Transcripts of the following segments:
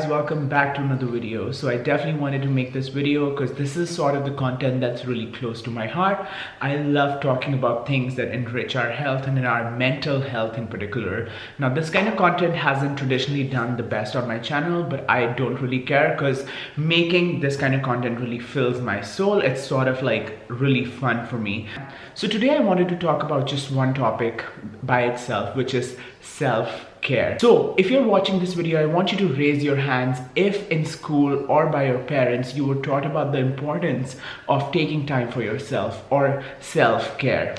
guys, welcome back to another video. So I definitely wanted to make this video because this is sort of the content that's really close to my heart. I love talking about things that enrich our health and in our mental health in particular. Now this kind of content hasn't traditionally done the best on my channel, but I don't really care because making this kind of content really fills my soul. It's sort of like really fun for me. So today I wanted to talk about just one topic by itself, which is self-care. So if you're watching this video, I want you to raise your hands if in school or by your parents you were taught about the importance of taking time for yourself or self-care.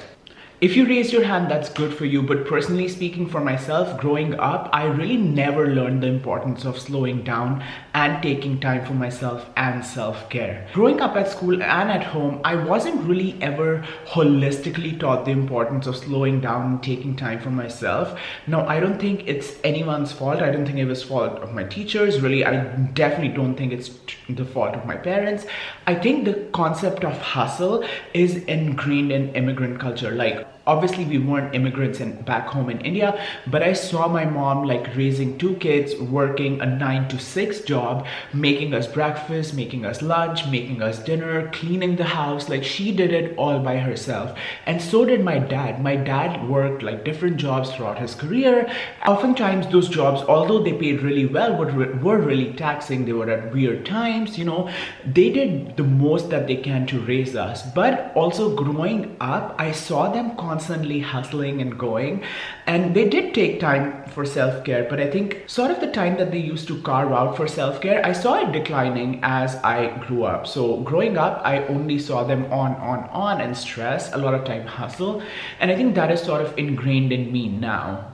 If you raise your hand, that's good for you, but personally speaking for myself, growing up, I really never learned the importance of slowing down and taking time for myself and self-care. Growing up at school and at home, I wasn't really ever holistically taught the importance of slowing down and taking time for myself. Now, I don't think it's anyone's fault. I don't think it was fault of my teachers. Really, I definitely don't think it's the fault of my parents. I think the concept of hustle is ingrained in immigrant culture. Like, obviously we weren't immigrants back home in India, but I saw my mom like raising two kids, working a 9 to 6 job, making us breakfast, making us lunch, making us dinner, cleaning the house. Like, she did it all by herself. And so did my dad. My dad worked like different jobs throughout his career. Oftentimes those jobs, although they paid really well, were really taxing. They were at weird times, you know. They did the most that they can to raise us. But also growing up, I saw them constantly hustling and going, and they did take time for self-care, but I think sort of the time that they used to carve out for self-care, I saw it declining as I grew up. So growing up, I only saw them on and stress, a lot of time hustle, and I think that is sort of ingrained in me now.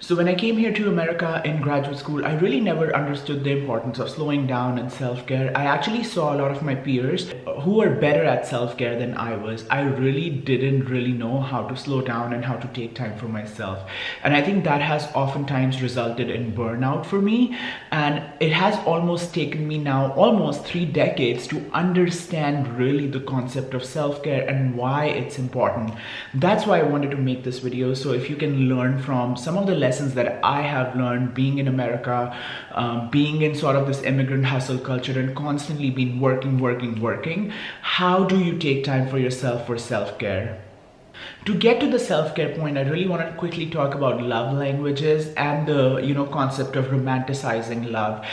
So when I came here to America in graduate school, I really never understood the importance of slowing down and self-care. I actually saw a lot of my peers who were better at self-care than I was. I really didn't know how to slow down and how to take time for myself. And I think that has oftentimes resulted in burnout for me. And it has almost taken me now almost 3 decades to understand really the concept of self-care and why it's important. That's why I wanted to make this video. So if you can learn from some of the lessons that I have learned being in America, being in sort of this immigrant hustle culture and constantly been working, how do you take time for yourself for self-care? To get to the self-care point, I really want to quickly talk about love languages and the concept of romanticizing love.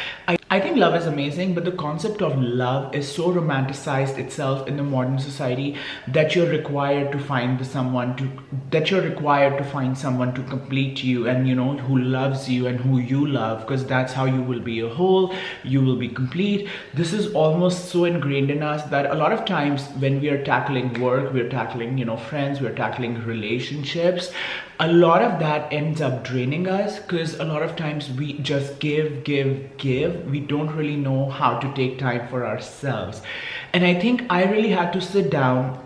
I think love is amazing, but the concept of love is so romanticized itself in the modern society that you're required to find someone to complete you and who loves you and who you love, because that's how you will be a whole, you will be complete. This is almost so ingrained in us that a lot of times when we are tackling work, we're tackling friends, we're tackling relationships, a lot of that ends up draining us because a lot of times we just give. We don't really know how to take time for ourselves. And I think I really had to sit down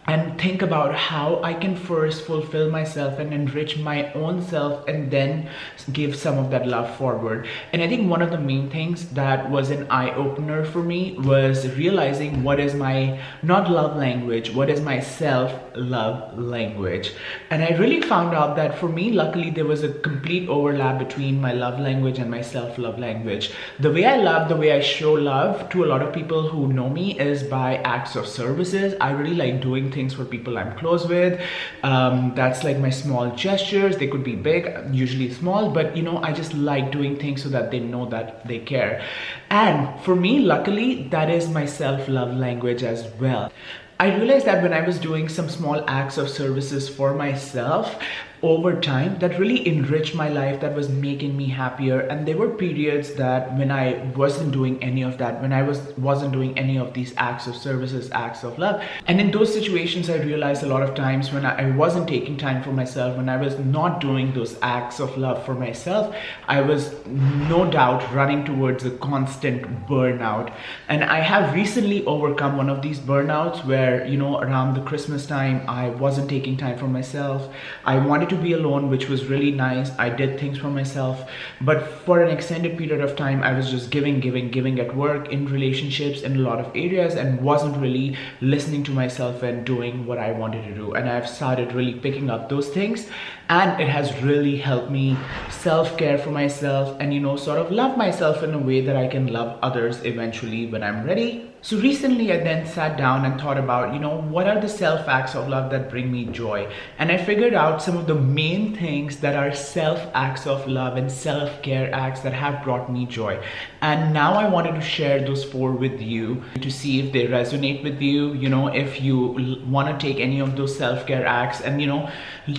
and think about how I can first fulfill myself and enrich my own self and then give some of that love forward. And I think one of the main things that was an eye-opener for me was realizing what is my not love language, what is my self-love language. And I really found out that for me, luckily, there was a complete overlap between my love language and my self-love language. The way I love, the way I show love to a lot of people who know me is by acts of services. I really like doing things for people I'm close with. That's like my small gestures. They could be big, usually small, but I just like doing things so that they know that they care. And for me, luckily, that is my self-love language as well. I realized that when I was doing some small acts of services for myself over time, that really enriched my life, that was making me happier. And there were periods that when I wasn't doing any of that, when I wasn't doing any of these acts of services, acts of love. And in those situations, I realized a lot of times when I wasn't taking time for myself, when I was not doing those acts of love for myself, I was no doubt running towards a constant burnout. And I have recently overcome one of these burnouts where, around the Christmas time, I wasn't taking time for myself. I wanted to be alone, which was really nice. I did things for myself, but for an extended period of time, I was just giving at work, in relationships, in a lot of areas, and wasn't really listening to myself and doing what I wanted to do. And I've started really picking up those things. and it has really helped me self-care for myself and sort of love myself in a way that I can love others eventually when I'm ready. So recently I then sat down and thought about, what are the self acts of love that bring me joy? And I figured out some of the main things that are self acts of love and self-care acts that have brought me joy. And now I wanted to share those 4 with you to see if they resonate with you, if you want to take any of those self-care acts, and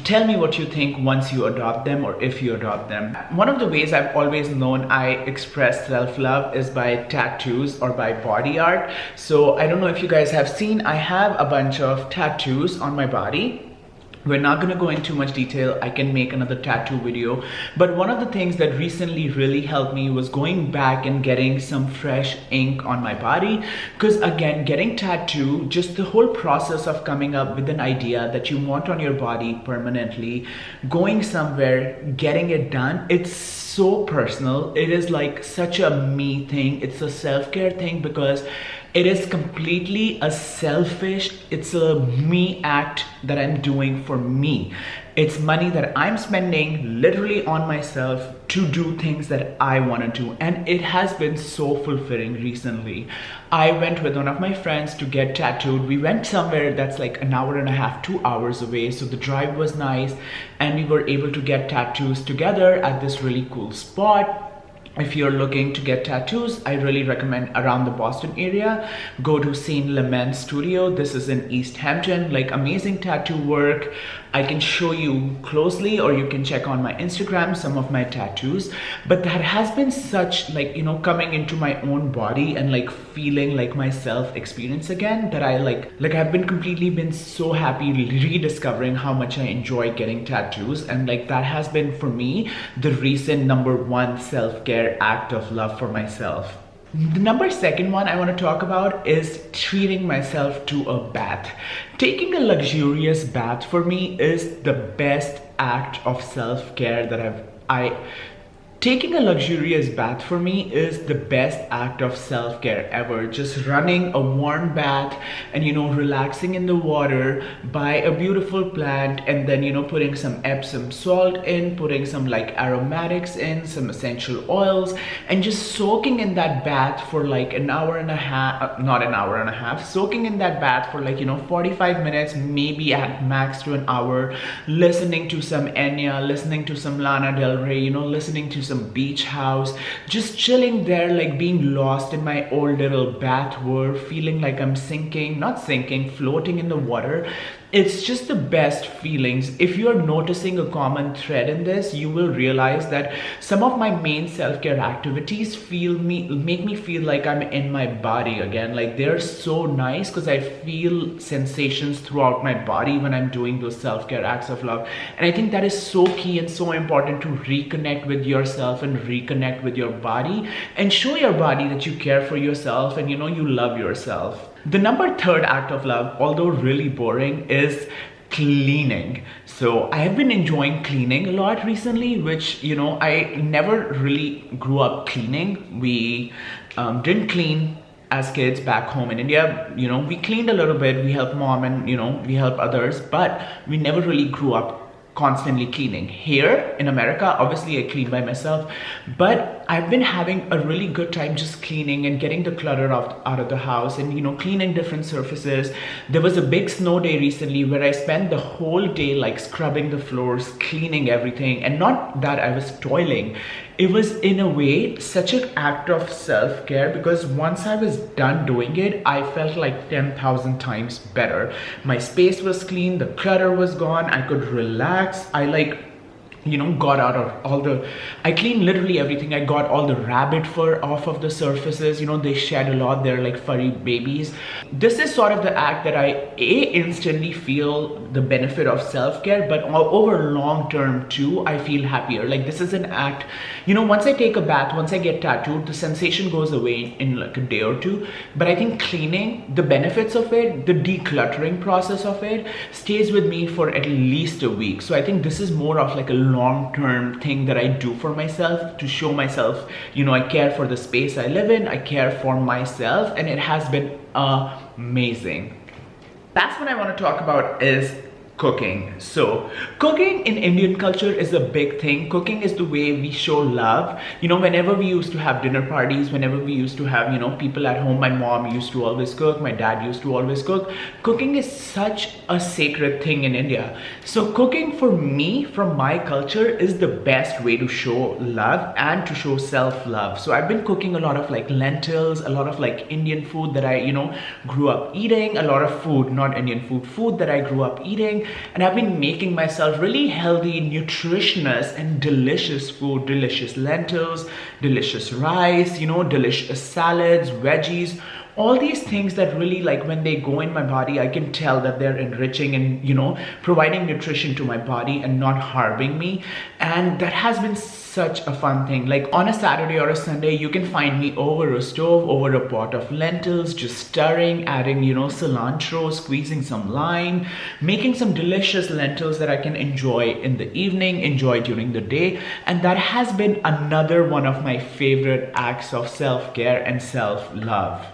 tell me what you think once you adopt them or if you adopt them. One of the ways I've always known I express self-love is by tattoos or by body art. So I don't know if you guys have seen, I have a bunch of tattoos on my body. We're not going to go into too much detail. I can make another tattoo video. But one of the things that recently really helped me was going back and getting some fresh ink on my body. Because again, getting tattoo, just the whole process of coming up with an idea that you want on your body permanently, going somewhere, getting it done, it's so personal. It is like such a me thing. It's a self-care thing because it is completely it's a me act that I'm doing for me. It's money that I'm spending literally on myself to do things that I want to do. And it has been so fulfilling recently. I went with one of my friends to get tattooed. We went somewhere that's like an hour and a half, 2 hours away. So the drive was nice and we were able to get tattoos together at this really cool spot. If you're looking to get tattoos, I really recommend around the Boston area, go to Saint Lament Studio. This is in East Hampton, like amazing tattoo work. I can show you closely, or you can check on my Instagram some of my tattoos. But that has been such like, coming into my own body and like feeling like my self experience again, that I like I've been so happy rediscovering how much I enjoy getting tattoos. And like that has been for me the recent #1 self-care act of love for myself. The #2 one I want to talk about is treating myself to a bath. Taking a luxurious bath for me is the best act of self-care that Taking a luxurious bath for me is the best act of self-care ever. Just running a warm bath and relaxing in the water by a beautiful plant, and then putting some Epsom salt in, putting some like aromatics in, some essential oils, and just soaking in that bath for like an hour and a half, not an hour and a half, soaking in that bath for like 45 minutes, maybe at max to an hour, listening to some Enya, listening to some Lana Del Rey, listening to some beach house, just chilling there, like being lost in my old little bath world, feeling like I'm floating in the water. It's just the best feelings. If you're noticing a common thread in this, you will realize that some of my main self-care activities make me feel like I'm in my body again. Like they're so nice because I feel sensations throughout my body when I'm doing those self-care acts of love. And I think that is so key and so important to reconnect with yourself and reconnect with your body and show your body that you care for yourself and you love yourself. The #3 act of love, although really boring, is cleaning. So I have been enjoying cleaning a lot recently, which I never really grew up cleaning. We didn't clean as kids back home in India. We cleaned a little bit, we helped mom and we helped others, but we never really grew up constantly cleaning. Here in America, obviously I clean by myself, but I've been having a really good time just cleaning and getting the clutter out of the house and cleaning different surfaces. There was a big snow day recently where I spent the whole day like scrubbing the floors, cleaning everything, and not that I was toiling. It was in a way such an act of self-care because once I was done doing it, I felt like 10,000 times better. My space was clean, the clutter was gone, I could relax. I got out of I cleaned literally everything. I got all the rabbit fur off of the surfaces. They shed a lot. They're like furry babies. This is sort of the act that I instantly feel the benefit of self-care, but over long term too, I feel happier. Like this is an act, once I take a bath, once I get tattooed, the sensation goes away in like a day or two. But I think cleaning, the benefits of it, the decluttering process of it stays with me for at least a week. So I think this is more of like a long-term thing that I do for myself to show myself, I care for the space I live in, I care for myself, and it has been amazing. Last one I want to talk about is cooking. So cooking in Indian culture is a big thing. Cooking is the way we show love. You know, whenever we used to have dinner parties, whenever we used to have, you know, people at home, my mom used to always cook, my dad used to always cook. Cooking is such a sacred thing in India. So cooking for me, from my culture, is the best way to show love and to show self-love. So I've been cooking a lot of like lentils, a lot of like Indian food that I, you know, grew up eating, a lot of food, not Indian food, food that I grew up eating. And I've been making myself really healthy, nutritious and delicious food, delicious lentils, delicious rice, you know, delicious salads, veggies, all these things that really, like, when they go in my body, I can tell that they're enriching and, you know, providing nutrition to my body and not harming me. And that has been such a fun thing. Like on a Saturday or a Sunday, you can find me over a stove, over a pot of lentils, just stirring, adding, you know, cilantro, squeezing some lime, making some delicious lentils that I can enjoy in the evening, enjoy during the day. And that has been another one of my favorite acts of self-care and self-love.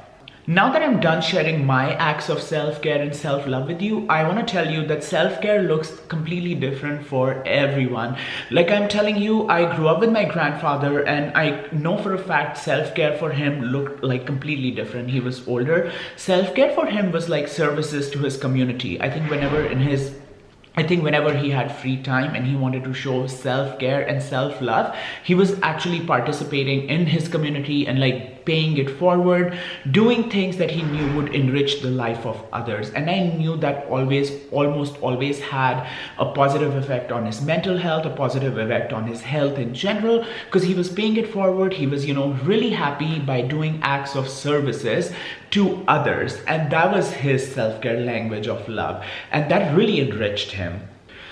Now that I'm done sharing my acts of self-care and self-love with you, I want to tell you that self-care looks completely different for everyone. Like I'm telling you, I grew up with my grandfather, and I know for a fact self-care for him looked like completely different. He was older. Self-care for him was like services to his community. I think whenever he had free time and he wanted to show self-care and self-love, he was actually participating in his community and like paying it forward, doing things that he knew would enrich the life of others. And I knew that almost always had a positive effect on his mental health, a positive effect on his health in general, because he was paying it forward. He was, you know, really happy by doing acts of services to others. And that was his self-care language of love. And that really enriched him.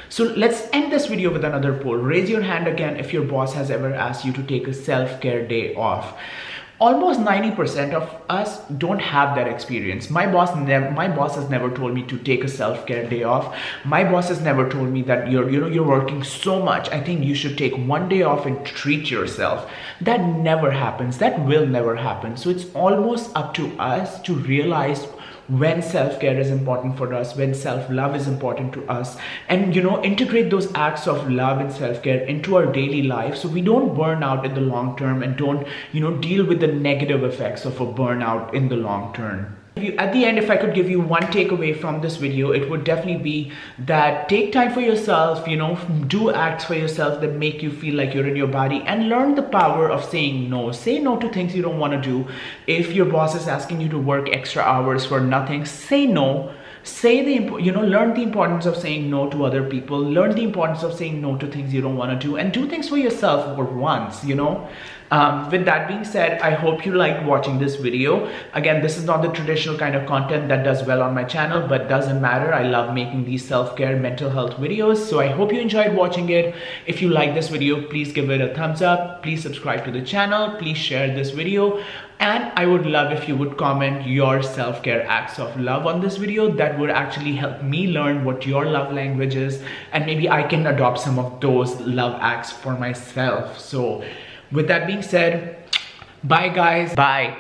So let's end this video with another poll. Raise your hand again if your boss has ever asked you to take a self-care day off. Almost 90% of us don't have that experience. My boss has never told me to take a self-care day off. My boss has never told me that you're working so much, I think you should take one day off and treat yourself. That never happens. That will never happen. So it's almost up to us to realize when self-care is important for us, when self-love is important to us, and, you know, integrate those acts of love and self-care into our daily life so we don't burn out in the long term and don't, you know, deal with the negative effects of a burnout in the long term. At the end, if I could give you one takeaway from this video, it would definitely be that take time for yourself, you know, do acts for yourself that make you feel like you're in your body, and learn the power of saying no. Say no to things you don't want to do. If your boss is asking you to work extra hours for nothing, say no. Learn the importance of saying no to other people. Learn the importance of saying no to things you don't want to do, and do things for yourself for once, you know. With that being said, I hope you liked watching this video. Again, this is not the traditional kind of content that does well on my channel, but doesn't matter. I love making these self-care, mental health videos. So I hope you enjoyed watching it. If you like this video, please give it a thumbs up. Please subscribe to the channel. Please share this video. And I would love if you would comment your self-care acts of love on this video. That would actually help me learn what your love language is, and maybe I can adopt some of those love acts for myself. So with that being said, bye guys. Bye.